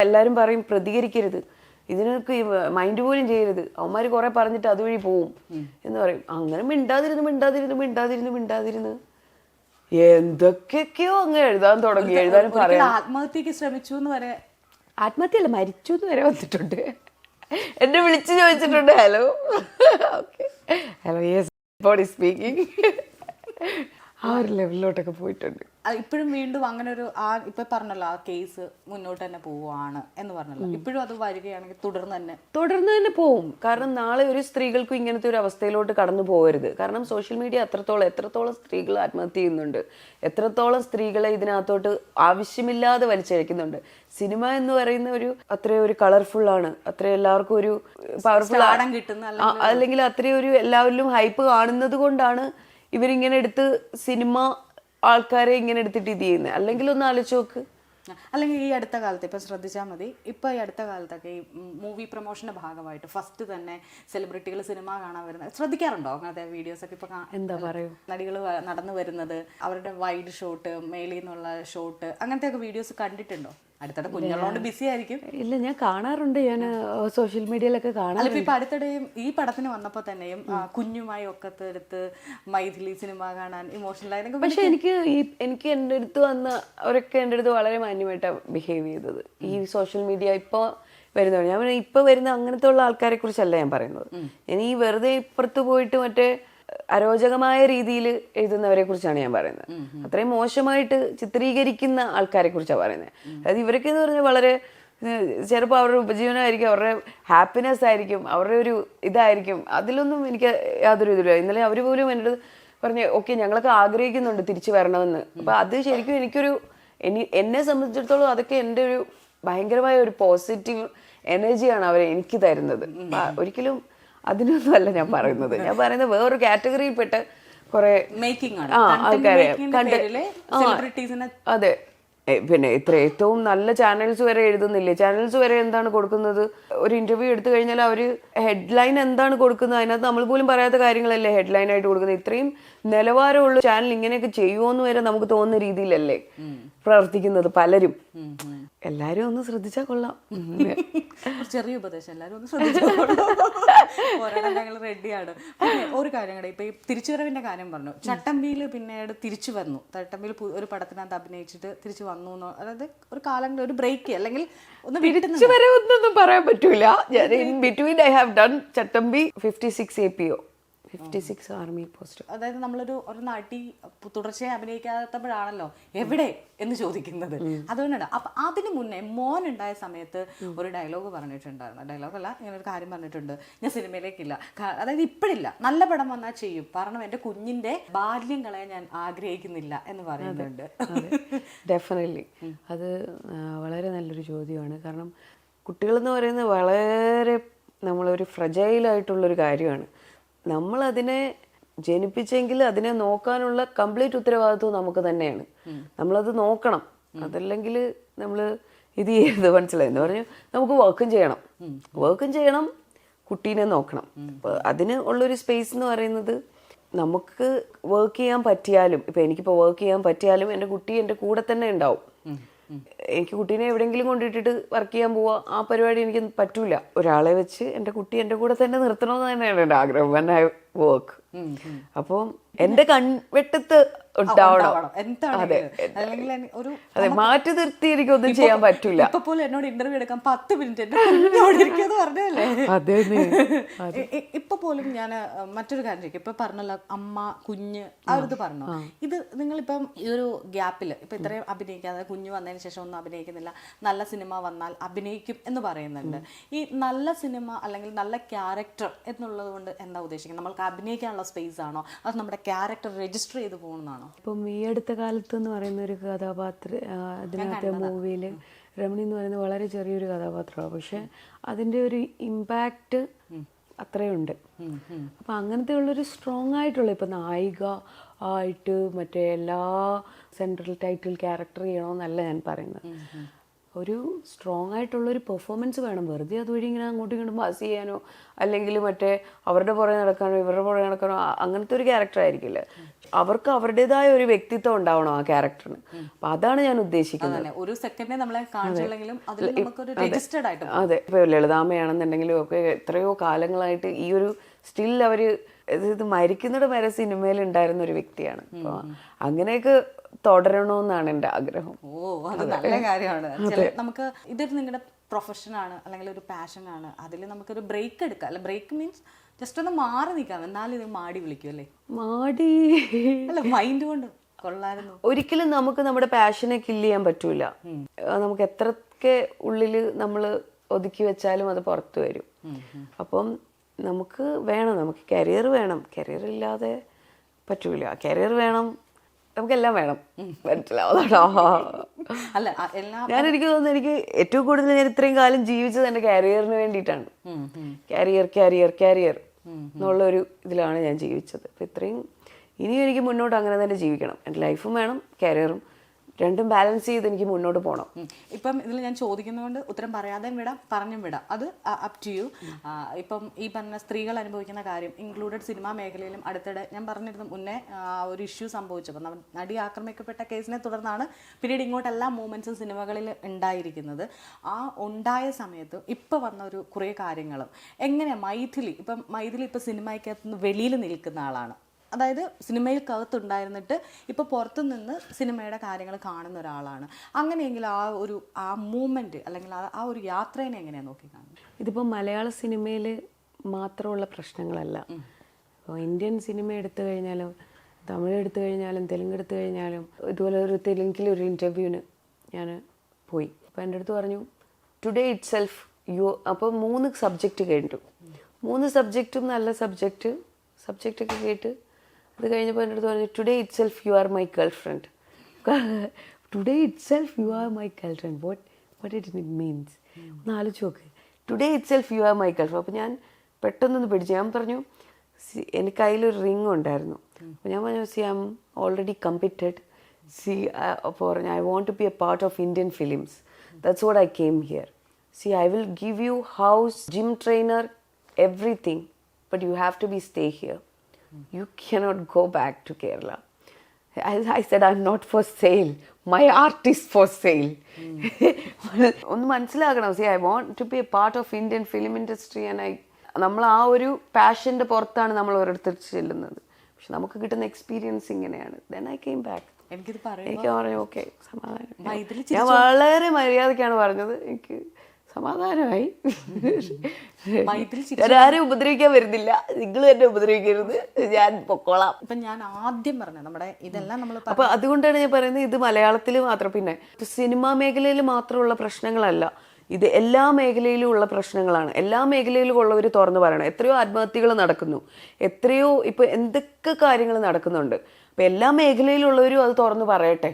എല്ലാവരും പറയും പ്രതികരിക്കരുത്, ഇതിനൊക്കെ മൈൻഡ് പോലും ചെയ്യരുത്, അവന്മാർ കുറെ പറഞ്ഞിട്ട് അതുവഴി പോവും എന്ന് പറയും. അങ്ങനെ മിണ്ടാതിരുന്ന് എന്തൊക്കെയൊക്കെയോ അങ്ങ് എഴുതാൻ തുടങ്ങി. എഴുതാനും പറയാം. ആത്മഹത്യക്ക് ശ്രമിച്ചു എന്ന് വരെ, ആത്മഹത്യയല്ല, മരിച്ചു എന്ന് വരെ വന്നിട്ടുണ്ട്. എന്നെ വിളിച്ചു ചോദിച്ചിട്ടുണ്ട്, hello okay hello yes body speaking, ആ ഒരു ലെവലിലോട്ടൊക്കെ പോയിട്ടുണ്ട്. ഇപ്പോഴും വീണ്ടും അങ്ങനെ ഒരു ഇപ്പൊ പറഞ്ഞല്ലോ ആ കേസ് മുന്നോട്ട് തന്നെ പോവുകയാണ് എന്ന് പറഞ്ഞല്ലോ, ഇപ്പോഴും അത് വരികയാണെങ്കിൽ തുടർന്ന് തന്നെ പോവും. കാരണം നാളെ ഒരു സ്ത്രീകൾക്കും ഇങ്ങനത്തെ ഒരു അവസ്ഥയിലോട്ട് കടന്നു പോകരുത്. കാരണം സോഷ്യൽ മീഡിയ എത്രത്തോളം സ്ത്രീകൾ ആത്മഹത്യ ചെയ്യുന്നുണ്ട്, എത്രത്തോളം സ്ത്രീകളെ ഇതിനകത്തോട്ട് ആവശ്യമില്ലാതെ വലിച്ചഴിക്കുന്നുണ്ട്. സിനിമ എന്ന് പറയുന്ന ഒരു അത്രയും ഒരു കളർഫുൾ ആണ്, അത്രയും എല്ലാവർക്കും ഒരു പവർഫുൾ അല്ലെങ്കിൽ അത്രയും ഒരു എല്ലാവരിലും ഹൈപ്പ് കാണുന്നത് കൊണ്ടാണ് ഇവരിങ്ങനെ എടുത്ത് സിനിമ ആൾക്കാരെ ഇങ്ങനെ എടുത്തിട്ട് ഇത് ചെയ്യുന്നത്. അല്ലെങ്കിൽ ഒന്ന് ആലോചിച്ച് നോക്ക്. അല്ലെങ്കിൽ ഈ അടുത്ത കാലത്ത് ഇപ്പം ശ്രദ്ധിച്ചാൽ മതി, ഇപ്പം ഈ അടുത്ത കാലത്തൊക്കെ ഈ മൂവി പ്രൊമോഷൻ്റെ ഭാഗമായിട്ട് ഫസ്റ്റ് തന്നെ സെലിബ്രിറ്റികൾ സിനിമ കാണാൻ വരുന്നത് ശ്രദ്ധിക്കാറുണ്ടോ? അങ്ങനത്തെ വീഡിയോസൊക്കെ ഇപ്പം എന്താ പറയുക, നടികൾ നടന്നു വരുന്നത്, അവരുടെ വൈഡ് ഷോട്ട്, മേളിൽ നിന്നുള്ള ഷോട്ട്, അങ്ങനത്തെയൊക്കെ വീഡിയോസ് കണ്ടിട്ടുണ്ടോ? അടുത്തിടെ കുഞ്ഞുള്ളതുകൊണ്ട് ബിസി ആയിരിക്കും. ഇല്ല, ഞാൻ കാണാറുണ്ട്, ഞാൻ സോഷ്യൽ മീഡിയയിലൊക്കെ കാണാറുണ്ട്. ഇപ്പൊ അടുത്തിടെയും ഈ പടത്തിന് വന്നപ്പോൾ തന്നെയും കുഞ്ഞുമായി ഒക്കത്തെടുത്ത് മൈഥിലി സിനിമ കാണാൻ ഇമോഷണൽ ആയിരുന്നു. പക്ഷെ എനിക്ക് എൻ്റെ അടുത്ത് വന്ന അവരൊക്കെ എൻ്റെ അടുത്ത് വളരെ മാന്യമായിട്ടാണ് ബിഹേവ് ചെയ്തത്. ഈ സോഷ്യൽ മീഡിയ ഇപ്പോൾ വരുന്നവർ, ഞാൻ ഇപ്പോൾ വരുന്ന അങ്ങനത്തെ ഉള്ള ആൾക്കാരെ കുറിച്ചല്ല ഞാൻ പറയുന്നത്. ഞാൻ ഈ വെറുതെ ഇപ്പുറത്ത് പോയിട്ട് മറ്റേ അരോചകമായ രീതിയിൽ എഴുതുന്നവരെ കുറിച്ചാണ് ഞാൻ പറയുന്നത്. അത്രയും മോശമായിട്ട് ചിത്രീകരിക്കുന്ന ആൾക്കാരെ കുറിച്ചാണ് പറയുന്നത്. അതായത് ഇവരൊക്കെ എന്ന് പറഞ്ഞാൽ വളരെ ചിലപ്പോൾ അവരുടെ ഉപജീവനമായിരിക്കും, അവരുടെ ഹാപ്പിനെസ് ആയിരിക്കും, അവരുടെ ഒരു ഇതായിരിക്കും. അതിലൊന്നും എനിക്ക് യാതൊരു ഇതില്ല. ഇന്നലെ അവർ പോലും എൻ്റെ അടുത്ത് പറഞ്ഞ് ഓക്കെ ഞങ്ങളൊക്കെ ആഗ്രഹിക്കുന്നുണ്ട് തിരിച്ചു വരണമെന്ന്. അപ്പം അത് ശരിക്കും എന്നെ സംബന്ധിച്ചിടത്തോളം അതൊക്കെ എൻ്റെ ഒരു ഭയങ്കരമായ ഒരു പോസിറ്റീവ് എനർജിയാണ് അവർ എനിക്ക് തരുന്നത്. ഒരിക്കലും അതിനൊന്നും അല്ല ഞാൻ പറയുന്നത്. ഞാൻ പറയുന്നത് വേറൊരു കാറ്റഗറിയിൽപ്പെട്ട കുറെ ആൾക്കാരെ അതെ. പിന്നെ ഏറ്റവും നല്ല ചാനൽസ് വരെ എഴുതുന്നില്ലേ? ചാനൽസ് വരെ എന്താണ് കൊടുക്കുന്നത്? ഒരു ഇന്റർവ്യൂ എടുത്തു കഴിഞ്ഞാൽ അവർ ഹെഡ്ലൈൻ എന്താണ് കൊടുക്കുന്നത്, അതിനകത്ത് നമ്മൾ പോലും പറയാത്ത കാര്യങ്ങളല്ലേ ഹെഡ്ലൈൻ ആയിട്ട് കൊടുക്കുന്നത്. ഇത്രയും നിലവാരമുള്ള ചാനൽ ഇങ്ങനെയൊക്കെ ചെയ്യുമോന്ന് വരെ നമുക്ക് തോന്നുന്ന രീതിയിലല്ലേ പ്രവർത്തിക്കുന്നത് പലരും. എല്ലാരും ഒന്ന് ശ്രദ്ധിച്ചാൽ കൊള്ളാം. ചെറിയ ഉപദേശം, എല്ലാവരും ഒന്ന് ശ്രദ്ധിച്ചാൽ ഞങ്ങൾ റെഡിയാണ്. ഒരു കാര്യം കൂടെ, ഇപ്പൊ ഈ തിരിച്ചുവരവിന്റെ കാര്യം പറഞ്ഞു. ചട്ടമ്പിയിൽ പിന്നീട് തിരിച്ചു വന്നു, ചട്ടമ്പിയിൽ ഒരു പടത്തിനകത്ത് അഭിനയിച്ചിട്ട് തിരിച്ചു വന്നു. അതായത് ഒരു കാലം ഒരു ബ്രേക്ക് അല്ലെങ്കിൽ ഒന്ന് തിരിച്ചുവരവൊന്നും പറയാൻ പറ്റൂല. In between I have done Chattampi 56 APO 56 army post. അതായത് നമ്മളൊരു നടി തുടർച്ചയായി അഭിനയിക്കാത്തപ്പോഴാണല്ലോ എവിടെ എന്ന് ചോദിക്കുന്നത്. അതുകൊണ്ടാണ്. അപ്പൊ അതിന് മുന്നേ മോൻ ഉണ്ടായ സമയത്ത് ഒരു ഡയലോഗ് പറഞ്ഞിട്ടുണ്ടായിരുന്നു. ഡയലോഗല്ല, ഇങ്ങനെ ഒരു കാര്യം പറഞ്ഞിട്ടുണ്ട്, ഞാൻ സിനിമയിലേക്കില്ല, അതായത് ഇപ്പോഴില്ല, നല്ല പടം വന്നാൽ ചെയ്യും, കാരണം എൻ്റെ കുഞ്ഞിന്റെ ബാല്യം കളയാൻ ഞാൻ ആഗ്രഹിക്കുന്നില്ല എന്ന് പറയുന്നുണ്ട്. ഡെഫിനറ്റ്ലി അത് വളരെ നല്ലൊരു ചോദ്യമാണ്. കാരണം കുട്ടികളെന്ന് പറയുന്നത് വളരെ നമ്മളൊരു ഫ്രജൈലായിട്ടുള്ളൊരു കാര്യമാണ്. നമ്മളതിനെ ജനിപ്പിച്ചെങ്കിൽ അതിനെ നോക്കാനുള്ള കംപ്ലീറ്റ് ഉത്തരവാദിത്വം നമുക്ക് തന്നെയാണ്. നമ്മളത് നോക്കണം. അതല്ലെങ്കിൽ നമ്മൾ ഇത് ചെയ്യരുത്. മനസ്സിലായി എന്ന് പറഞ്ഞു. നമുക്ക് വർക്കും ചെയ്യണം, കുട്ടീനെ നോക്കണം. അതിന് ഉള്ളൊരു സ്പേസ് എന്ന് പറയുന്നത് നമുക്ക് വർക്ക് ചെയ്യാൻ പറ്റിയാലും, ഇപ്പം എനിക്കിപ്പോൾ വർക്ക് ചെയ്യാൻ പറ്റിയാലും എൻ്റെ കുട്ടി എൻ്റെ കൂടെ തന്നെ ഉണ്ടാവും. എനിക്ക് കുട്ടീനെ എവിടെയെങ്കിലും കൊണ്ടിട്ടിട്ട് വർക്ക് ചെയ്യാൻ പോവാ, ആ പരിപാടി എനിക്ക് പറ്റൂല. ഒരാളെ വെച്ച് എൻ്റെ കുട്ടി എൻ്റെ കൂടെ തന്നെ നിർത്തണമെന്ന് തന്നെയാണ് എൻ്റെ ആഗ്രഹം. When I work. അപ്പം എൻ്റെ കൺവെട്ടത്ത് ഉണ്ടാവണം. അതെ, മാറ്റി നിർത്തി എനിക്കൊന്നും ചെയ്യാൻ പറ്റൂല. എന്നോട് ഇന്റർവ്യൂ എടുക്കാൻ 10 മിനിറ്റ് പറഞ്ഞല്ലേ. ഇപ്പൊ പോലും ഞാൻ മറ്റൊരു കാര്യം ചോദിക്കും. ഇപ്പൊ പറഞ്ഞല്ലോ അമ്മ കുഞ്ഞ് ആ ഒരു ഇത് പറഞ്ഞു. ഇത് നിങ്ങളിപ്പം ഈ ഒരു ഗ്യാപ്പിൽ ഇപ്പൊ ഇത്രയും അഭിനയിക്കാതെ കുഞ്ഞ് വന്നതിന് ശേഷം ഒന്നും അഭിനയിക്കുന്നില്ല, നല്ല സിനിമ വന്നാൽ അഭിനയിക്കും എന്ന് പറയുന്നുണ്ട്. ഈ നല്ല സിനിമ അല്ലെങ്കിൽ നല്ല ക്യാരക്ടർ എന്നുള്ളത് കൊണ്ട് എന്താ ഉദ്ദേശിക്കുന്നത്? നമ്മൾക്ക് അഭിനയിക്കാനുള്ള സ്പേസ് ആണോ, അത് നമ്മുടെ ക്യാരക്ടർ രജിസ്റ്റർ ചെയ്ത് പോകുന്നതാണോ? ഇപ്പം ഈ അടുത്ത കാലത്ത് എന്ന് പറയുന്ന ഒരു കഥാപാത്രം അതിനകത്തെ മൂവിയിൽ രമണി എന്ന് പറയുന്നത് വളരെ ചെറിയൊരു കഥാപാത്രമാണ്, പക്ഷെ അതിൻ്റെ ഒരു ഇമ്പാക്റ്റ് അത്രയുണ്ട്. അപ്പം അങ്ങനത്തെ ഉള്ളൊരു സ്ട്രോങ് ആയിട്ടുള്ള ഇപ്പം നായിക ആയിട്ട് മറ്റേ എല്ലാ സെൻട്രൽ ടൈറ്റിൽ ക്യാരക്ടർ ചെയ്യണമെന്നല്ല ഞാൻ പറയുന്നത്. ഒരു സ്ട്രോങ് ആയിട്ടുള്ളൊരു പെർഫോമൻസ് വേണം. വെറുതെ അതുവഴി ഇങ്ങനെ അങ്ങോട്ടും ഇങ്ങോട്ടും പാസ് ചെയ്യാനോ അല്ലെങ്കിൽ മറ്റേ അവരുടെ പുറകെ നടക്കാനോ ഇവരുടെ പുറകെ നടക്കാനോ അങ്ങനത്തെ ഒരു ക്യാരക്ടർ ആയിരിക്കില്ല. അവർക്ക് അവരുടേതായ ഒരു വ്യക്തിത്വം ഉണ്ടാവണം ആ ക്യാരക്ടറിന്. അപ്പം അതാണ് ഞാൻ ഉദ്ദേശിക്കുന്നത്. ഒരു സെക്കൻഡിനെ നമ്മളെ കാണിച്ചില്ലെങ്കിലും അതിൽ നമുക്കൊരു രജിസ്റ്റേർഡ് ആയിട്ട്. അതെ, ഇപ്പോൾ ലളിതാമ്മയാണെന്നുണ്ടെങ്കിലും ഒക്കെ എത്രയോ കാലങ്ങളായിട്ട് ഈ ഒരു സ്റ്റിൽ അവർ ഇത് മരിക്കുന്നിട വരെ സിനിമയിൽ ഉണ്ടായിരുന്ന ഒരു വ്യക്തിയാണ്. അപ്പോൾ അങ്ങനെയൊക്കെ തുടരണമെന്നാണ് എൻ്റെ ആഗ്രഹം. അത് നല്ല കാര്യമാണ്. നമുക്ക് ഇതൊരു നിങ്ങളുടെ പ്രൊഫഷനാണ് അല്ലെങ്കിൽ ഒരു പാഷനാണ്, അതിൽ നമുക്കൊരു ബ്രേക്ക് എടുക്കാം. അല്ല, ബ്രേക്ക് മീൻസ് ജസ്റ്റ് ഒന്ന് മാറി നിൽക്കാം, എന്നാലും ഇത് മാടി വിളിക്കും അല്ലേ? മാടി അല്ല, മൈൻഡ് കൊണ്ട് കൊള്ളായിരുന്നു. ഒരിക്കലും നമുക്ക് നമ്മുടെ പാഷനെ കില്ല് ചെയ്യാൻ പറ്റൂല. നമുക്ക് എത്രയൊക്കെ ഉള്ളിൽ നമ്മൾ ഒതുക്കി വെച്ചാലും അത് പുറത്തു വരും. അപ്പം നമുക്ക് വേണം, നമുക്ക് കരിയർ വേണം. കരിയർ ഇല്ലാതെ പറ്റൂല. കരിയർ വേണം, നമുക്കെല്ലാം വേണം. മനസ്സിലാവുന്നോ? അല്ല, എനിക്ക് തോന്നുന്നു എനിക്ക് ഏറ്റവും കൂടുതൽ ഞാൻ ഇത്രയും കാലം ജീവിച്ചത് എൻ്റെ കരിയറിന് വേണ്ടിയിട്ടാണ്. കരിയർ കരിയർ കരിയർ എന്നുള്ളൊരു ഇതിലാണ് ഞാൻ ജീവിച്ചത്. അപ്പം ഇത്രയും ഇനിയും എനിക്ക് മുന്നോട്ട് അങ്ങനെ തന്നെ ജീവിക്കണം. എൻ്റെ ലൈഫും വേണം, കരിയറും രണ്ടും ബാലൻസ് ചെയ്ത് എനിക്ക് മുന്നോട്ട് പോകണം. ഇപ്പം ഇതിൽ ഞാൻ ചോദിക്കുന്നതുകൊണ്ട് ഉത്തരം പറയാതെ വിടാം, പറഞ്ഞും വിടാം, അത് അപ് ടു യു. ഇപ്പം ഈ പറഞ്ഞ സ്ത്രീകൾ അനുഭവിക്കുന്ന കാര്യം ഇൻക്ലൂഡഡ് സിനിമാ മേഖലയിലും അടുത്തിടെ ഞാൻ പറഞ്ഞിരുന്നു മുന്നേ ഒരു ഇഷ്യൂ സംഭവിച്ചപ്പോൾ നടി ആക്രമിക്കപ്പെട്ട കേസിനെ തുടർന്നാണ് പിന്നീട് ഇങ്ങോട്ടെല്ലാ മൂവ്മെൻറ്റ്സും സിനിമകളിൽ ഉണ്ടായിരിക്കുന്നത്. ആ ഉണ്ടായ സമയത്ത് ഇപ്പോൾ വന്ന ഒരു കുറേ കാര്യങ്ങളും എങ്ങനെയാണ് മൈഥിലി ഇപ്പം സിനിമയ്ക്കകത്ത് വെളിയിൽ നിൽക്കുന്ന ആളാണ്. അതായത് സിനിമയിൽ കകത്തുണ്ടായിരുന്നിട്ട് ഇപ്പോൾ പുറത്തു നിന്ന് സിനിമയുടെ കാര്യങ്ങൾ കാണുന്ന ഒരാളാണ്. അങ്ങനെയെങ്കിൽ ആ മൂവ്മെൻറ്റ് അല്ലെങ്കിൽ ആ ഒരു യാത്രേനെ എങ്ങനെയാണ് നോക്കി കാണുന്നത്? ഇതിപ്പോൾ മലയാള സിനിമയിൽ മാത്രമുള്ള പ്രശ്നങ്ങളല്ല. ഇപ്പോൾ ഇന്ത്യൻ സിനിമ എടുത്തു കഴിഞ്ഞാലും തമിഴ് എടുത്തു കഴിഞ്ഞാലും തെലുങ്ക് എടുത്തു കഴിഞ്ഞാലും ഇതുപോലെ ഒരു തെലുങ്കിലൊരു ഇൻ്റർവ്യൂവിന് ഞാൻ പോയി. അപ്പോൾ എൻ്റെ അടുത്ത് പറഞ്ഞു ടുഡേ ഇറ്റ് സെൽഫ് അപ്പോൾ 3 സബ്ജക്റ്റ് കേട്ടു. 3 സബ്ജക്റ്റും നല്ല സബ്ജക്റ്റൊക്കെ കേട്ട് അത് കഴിഞ്ഞപ്പോൾ എൻ്റെ അടുത്ത് പറഞ്ഞു today it self you are my girl friend. Today it self you are my girl friend what it means ഒന്ന് ആലോചിച്ച് നോക്ക്. Today it self you are my girl friend. അപ്പോൾ ഞാൻ പെട്ടെന്നൊന്ന് പിടിച്ചു. ഞാൻ പറഞ്ഞു എൻ്റെ കയ്യിലൊരു റിങ് ഉണ്ടായിരുന്നു. അപ്പോൾ ഞാൻ പറഞ്ഞു ഐ ആം ഓൾറെഡി കമ്മിറ്റഡ്. അപ്പോൾ പറഞ്ഞു I want to be a part of Indian films. That's what I came here. I will give you house, gym trainer, everything, but you have to stay here. You cannot go back to Kerala. I said I'm not for sale. My art is for sale. ഒന്ന് മനസ്സിലാക്കണം. I want to be a part of Indian film industry and നമ്മൾ ആ ഒരു പാഷൻ്റെ പുറത്താണ് നമ്മൾ ഓരോരുത്തർ ചെല്ലുന്നത്. പക്ഷെ നമുക്ക് കിട്ടുന്ന എക്സ്പീരിയൻസ് ഇങ്ങനെയാണ്. Then I came back. എനിക്ക് പറഞ്ഞു ഓക്കെ സമാധാനം. ഞാൻ വളരെ മര്യാദക്കാണ് പറഞ്ഞത്. എനിക്ക് സമാധാനമായി. ആരും ഉപദ്രവിക്കാൻ വരുന്നില്ല, നിങ്ങൾ എന്നെ ഉപദ്രവിക്കരുത്, ഞാൻ പൊക്കോളാം. ഇപ്പൊ ഞാൻ ആദ്യം പറഞ്ഞ നമ്മുടെ ഇതെല്ലാം നമ്മൾ അപ്പൊ അതുകൊണ്ടാണ് ഞാൻ പറയുന്നത് ഇത് മലയാളത്തിൽ മാത്രം. പിന്നെ സിനിമാ മേഖലയിൽ മാത്രമുള്ള പ്രശ്നങ്ങളല്ല, ഇത് എല്ലാ മേഖലയിലും ഉള്ള പ്രശ്നങ്ങളാണ്. എല്ലാ മേഖലയിലും ഉള്ളവർ തുറന്നു പറയണം. എത്രയോ ആത്മഹത്യകൾ നടക്കുന്നു, എത്രയോ ഇപ്പൊ എന്തൊക്കെ കാര്യങ്ങൾ നടക്കുന്നുണ്ട്. അപ്പൊ എല്ലാ മേഖലയിലുള്ളവരും അത് തുറന്നു പറയട്ടെ.